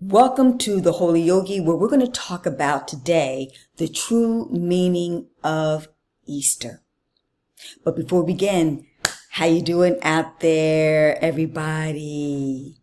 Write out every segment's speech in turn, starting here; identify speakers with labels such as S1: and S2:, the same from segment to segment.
S1: Welcome to the Holy Yogi, where we're going to talk about today the true meaning of Easter. But before we begin, how you doing out there, everybody?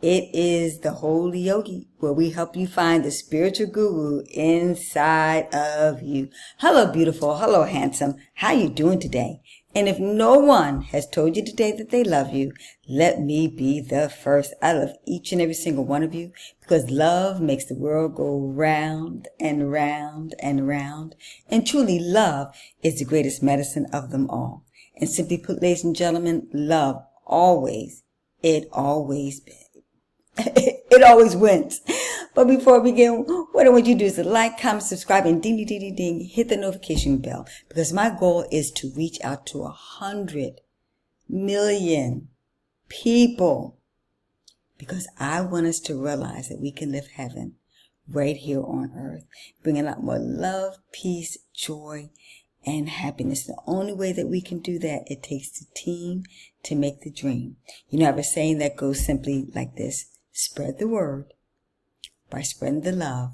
S1: It is the Holy Yogi, where we help you find the spiritual guru inside of you. Hello, beautiful. Hello, handsome. How you doing today? And if no one has told you today that they love you, let me be the first. I love each and every single one of you because love makes the world go round and round and round. And truly, love is the greatest medicine of them all. And simply put, ladies and gentlemen, love always, it always wins. But before we begin, what I want you to do is to like, comment, subscribe, and ding, ding, ding, ding, ding, hit the notification bell. Because my goal is to reach out to 100 million people. Because I want us to realize that we can live heaven right here on earth. Bring a lot more love, peace, joy, and happiness. The only way that we can do that, it takes the team to make the dream. You know, I have a saying that goes simply like this. Spread the word by spreading the love,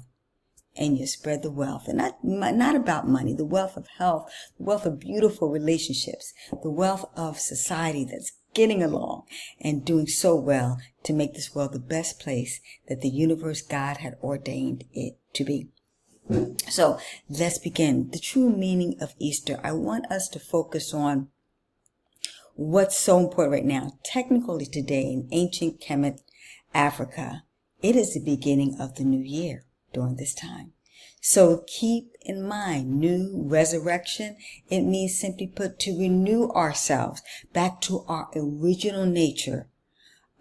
S1: and you spread the wealth. And not about money, the wealth of health, the wealth of beautiful relationships, the wealth of society that's getting along and doing so well to make this world the best place that the universe God had ordained it to be. So let's begin. The true meaning of Easter. I want us to focus on what's so important right now. Technically today in ancient Kemet, Africa, it is the beginning of the new year during this time. So keep in mind, new resurrection, it means simply put to renew ourselves back to our original nature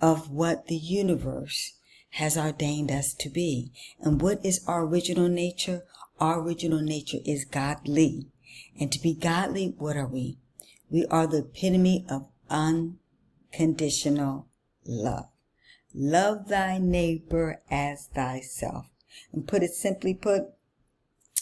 S1: of what the universe has ordained us to be. And what is our original nature? Our original nature is godly. And to be godly, what are we? We are the epitome of unconditional love. Love thy neighbor as thyself. And put it simply put,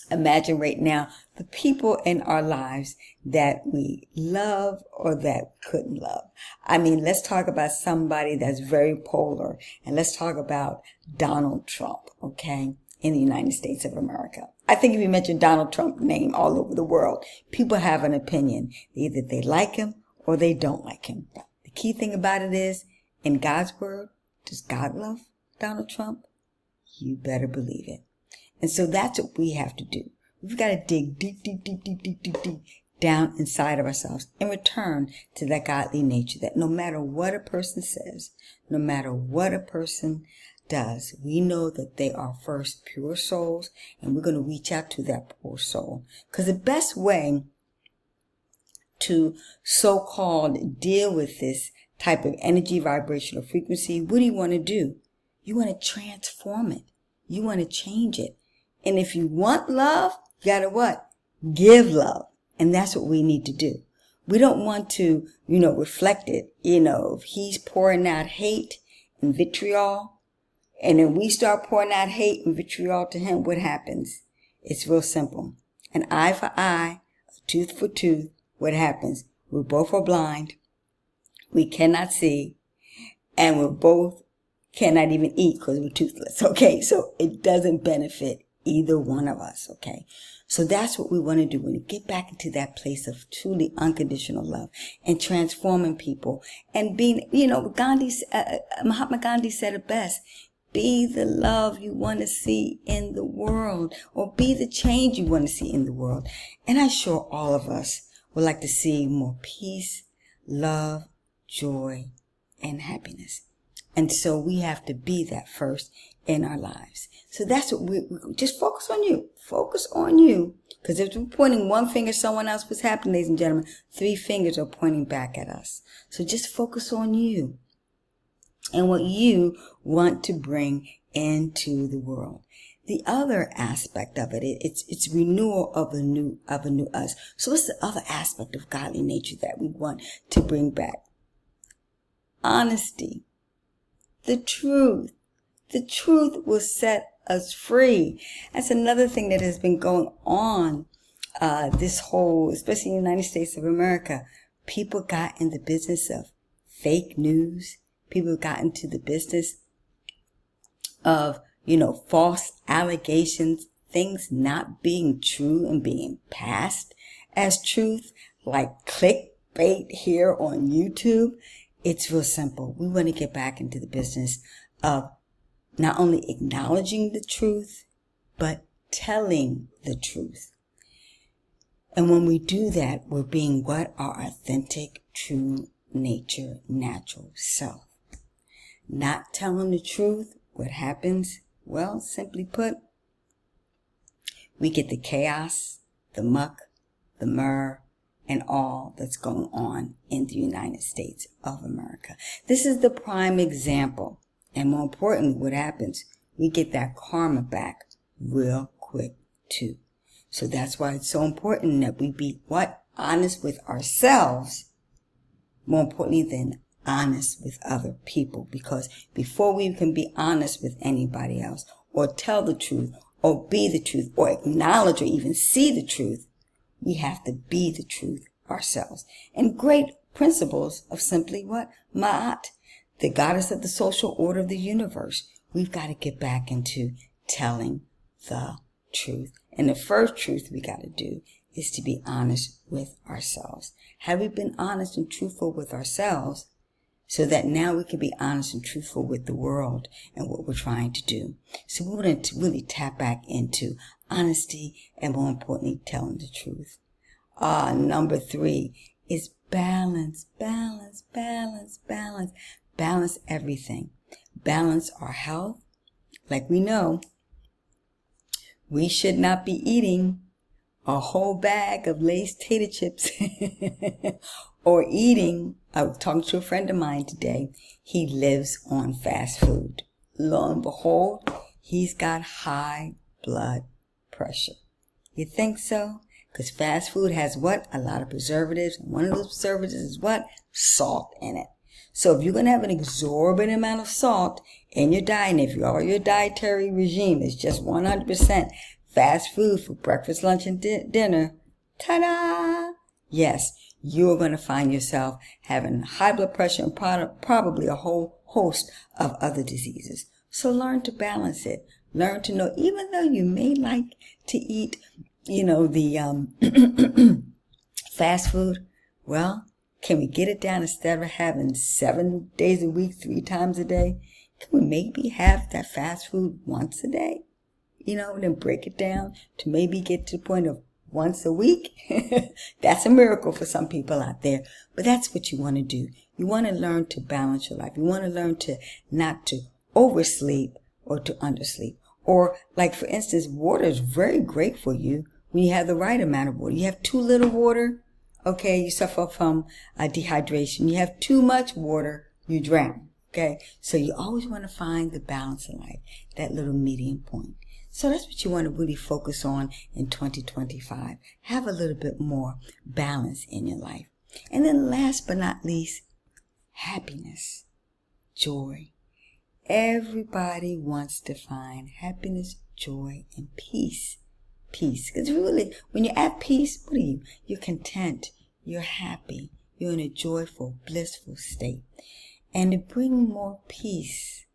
S1: imagine right now the people in our lives that we love or that couldn't love. I mean, let's talk about somebody that's very polar. And let's talk about Donald Trump, okay, in the United States of America. I think if you mention Donald Trump's name all over the world, people have an opinion. Either they like him or they don't like him. The key thing about it is, in God's word, does God love Donald Trump? You better believe it. And so that's what we have to do. We've got to dig deep, deep, deep, deep, deep, deep, deep down inside of ourselves and return to that godly nature that no matter what a person says, no matter what a person does, we know that they are first pure souls, and we're going to reach out to that pure soul. Because the best way to so-called deal with this type of energy, vibrational frequency, what do you want to do? You want to transform it. You want to change it. And if you want love, you got to what? Give love. And that's what we need to do. We don't want to, reflect it. If he's pouring out hate and vitriol, and then we start pouring out hate and vitriol to him, what happens? It's real simple. An eye for eye, a tooth for tooth. What happens? We both are blind. We cannot see, and we both cannot even eat because we're toothless, okay? So it doesn't benefit either one of us, okay? So that's what we want to do. We want to get back into that place of truly unconditional love and transforming people and being, Mahatma Gandhi said it best. Be the love you want to see in the world, or be the change you want to see in the world. And I'm sure all of us would like to see more peace, love, joy, and happiness. And so we have to be that first in our lives. So that's what we just focus on you. Focus on you. Because if we're pointing one finger at someone else, what's happening, ladies and gentlemen? 3 fingers are pointing back at us. So just focus on you and what you want to bring into the world. The other aspect of it, it's renewal of a new us. So what's the other aspect of godly nature that we want to bring back? Honesty. The truth. The truth will set us free. That's another thing that has been going on, especially in the United States of America. People got in the business of fake news. People got into the business of false allegations, things not being true and being passed as truth, like clickbait here on YouTube. It's real simple. We want to get back into the business of not only acknowledging the truth, but telling the truth. And when we do that, we're being what? Our authentic, true nature, natural self. Not telling the truth, what happens? Well, simply put, we get the chaos, the muck, the myrrh, and all that's going on in the United States of America. This is the prime example. And more importantly, what happens? We get that karma back real quick too. So that's why it's so important that we be what? Honest with ourselves, more importantly than honest with other people. Because before we can be honest with anybody else, or tell the truth, or be the truth, or acknowledge or even see the truth, we have to be the truth ourselves. And great principles of simply what? Ma'at, the goddess of the social order of the universe. We've got to get back into telling the truth. And the first truth we got to do is to be honest with ourselves. Have we been honest and truthful with ourselves so that now we can be honest and truthful with the world and what we're trying to do? So we want to really tap back into honesty and, more importantly, telling the truth. Number 3 is balance, balance, balance, balance. Balance everything. Balance our health. Like we know, we should not be eating a whole bag of Lay's tater chips or eating. I was talking to a friend of mine today. He lives on fast food. Lo and behold, he's got high blood pressure. You think so? Because fast food has what? A lot of preservatives. And one of those preservatives is what? Salt in it. So if you're going to have an exorbitant amount of salt in your diet, and if your dietary regime is just 100% fast food for breakfast, lunch, and dinner, ta-da! Yes, you're going to find yourself having high blood pressure and probably a whole host of other diseases. So learn to balance it. Learn to know, even though you may like to eat, the fast food, well, can we get it down instead of having 7 days a week, 3 times a day? Can we maybe have that fast food once a day? Then break it down to maybe get to the point of once a week. That's a miracle for some people out there. But that's what you want to do. You want to learn to balance your life. You want to learn to not to oversleep or to undersleep. Or like, for instance, water is very great for you when you have the right amount of water. You have too little water, okay, you suffer from dehydration. You have too much water, you drown, okay? So you always want to find the balance in life, that little medium point. So that's what you want to really focus on in 2025. Have a little bit more balance in your life. And then last but not least, happiness, joy. Everybody wants to find happiness, joy, and peace. Peace. Because really, when you're at peace, what are you? You're content. You're happy. You're in a joyful, blissful state. And to bring more peace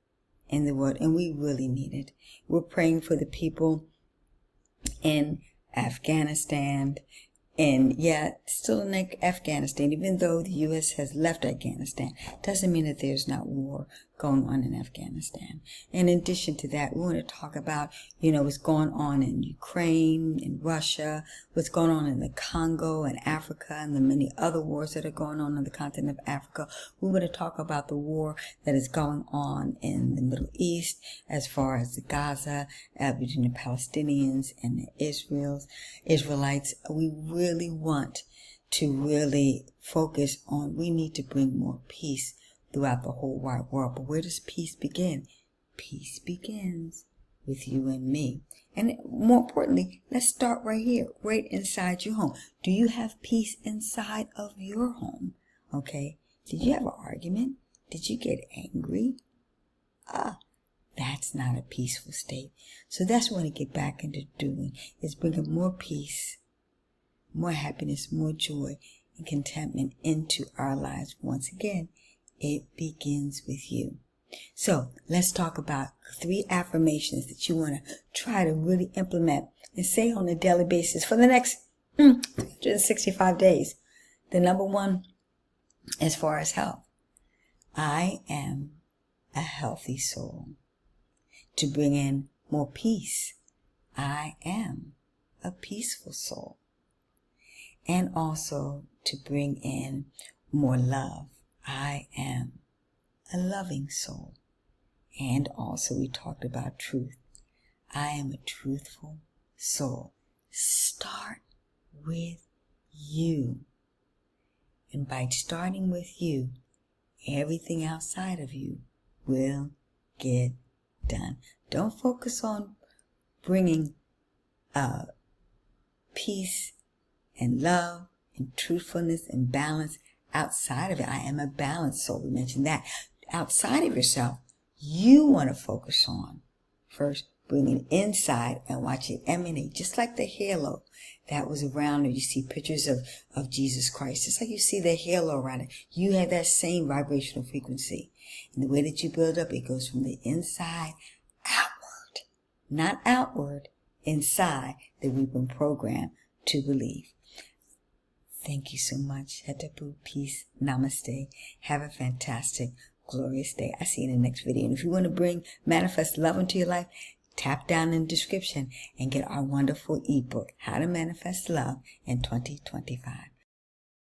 S1: in the world, and we really need it. We're praying for the people in Afghanistan, and still in Afghanistan, even though the U.S. has left Afghanistan, doesn't mean that there's not war going on in Afghanistan. And in addition to that, we want to talk about, what's going on in Ukraine, in Russia, what's going on in the Congo and Africa, and the many other wars that are going on the continent of Africa. We want to talk about the war that is going on in the Middle East, as far as the Gaza, between the Palestinians and the Israelites. We really want to really focus on, we need to bring more peace throughout the whole wide world. But where does peace begin? Peace begins with you and me. And more importantly, let's start right here, right inside your home. Do you have peace inside of your home? Okay. Did you have an argument? Did you get angry? That's not a peaceful state. So that's what I want to get back into doing, is bringing more peace, more happiness, more joy, and contentment into our lives. Once again, it begins with you. So let's talk about 3 affirmations that you want to try to really implement and say on a daily basis for the next 365 days. The number 1, as far as health, I am a healthy soul. To bring in more peace, I am a peaceful soul. And also to bring in more love, I am a loving soul. And also we talked about truth. I am a truthful soul. Start with you. And by starting with you, everything outside of you will get done. Don't focus on bringing peace and love and truthfulness and balance outside of it. I am a balanced soul. We mentioned that. Outside of yourself, you want to focus on first bringing inside and watch it emanate, just like the halo that was around it. You see pictures of Jesus Christ, just like you see the halo around it. You have that same vibrational frequency. And the way that you build up, it goes from the inside outward, not outward, inside, that we've been programmed to believe. Thank you so much. Hetapu, peace, namaste. Have a fantastic, glorious day. I see you in the next video. And if you want to manifest love into your life, tap down in the description and get our wonderful ebook, How to Manifest Love in 2025.